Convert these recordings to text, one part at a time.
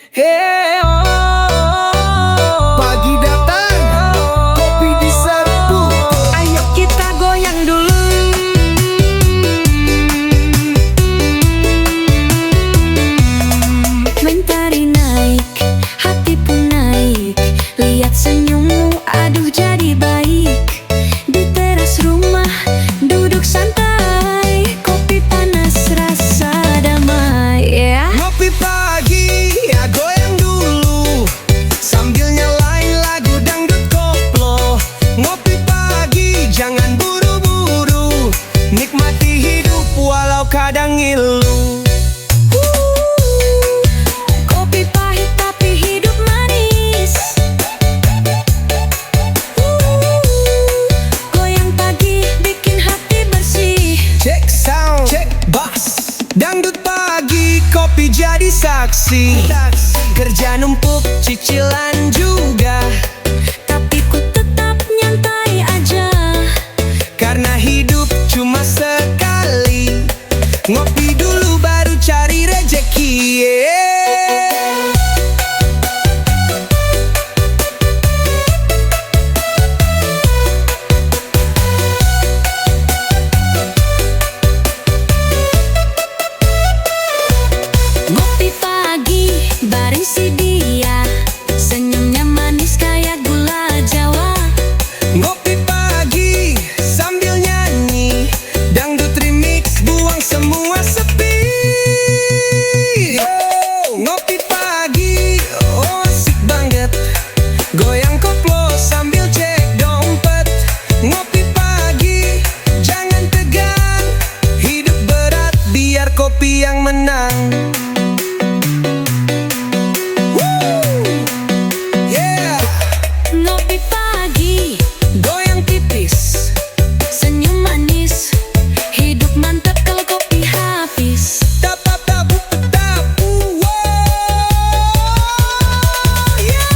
Hey, Pagi datang, kopi diserbu. ayo kita goyang dulu. Mentari naik, hati pun naik. Lihat senyummu, aduh jadi baik. Di teras rumah, duduk santai. Kopi panas, rasa damai, yeah. Ngopi pagi, ya goyang dulu. Sambil nyalain lagu dangdut koplo. Ngopi pagi, jangan buru-buru. Nikmati hidup walau kadang ngilu. Kopi pahit tapi hidup manis. Goyang pagi bikin hati bersih. Cek sound, cek bass. Dangdut pagi, kopi jadi saksi. Kerja numpuk, cicilan juga. Tapi ku tetap nyantai aja. Karena hidup cuma sekali. Ngopi dulu baru cari rejeki, yeah. Ngopi pagi bareng si dia. Senyumnya manis kayak gula Jawa. Ngopi pagi sambil nyanyi. Dangdut remix, buang semua sepi. Ngopi pagi, oh asik banget. Goyang koplo sambil cek dompet. Ngopi pagi, jangan tegang. Hidup berat, biar kopi yang menang. Yeah, Ngopi pagi, goyang tipis. senyum manis. Hidup mantap kalau kopi habis. Tap tap tap tap, wow, yeah.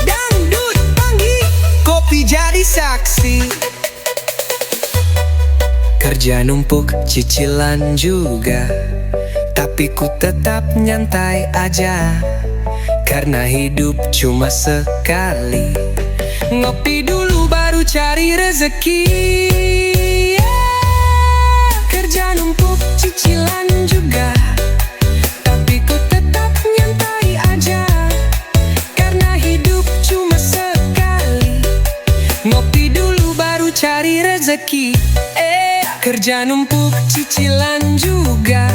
Dangdut pagi, kopi jadi saksi. Kerja numpuk, cicilan juga. Tapi ku tetap nyantai aja. Karena hidup cuma sekali. Ngopi dulu baru cari rezeki, yeah. Kerja numpuk, cicilan juga. Tapi ku tetap nyantai aja. Karena hidup cuma sekali. Ngopi dulu baru cari rezeki, kerja numpuk, cicilan juga.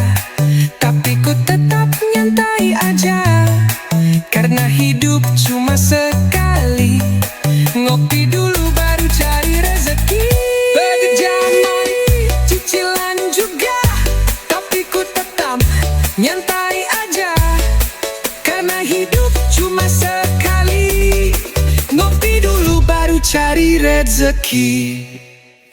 Tapi ku tetap nyantai aja. Karena hidup cuma sekali. Ngopi dulu baru cari rezeki. Bekerja mari, cicilan juga. Tapi ku tetap nyantai aja. Karena hidup cuma sekali. Ngopi dulu baru cari rezeki.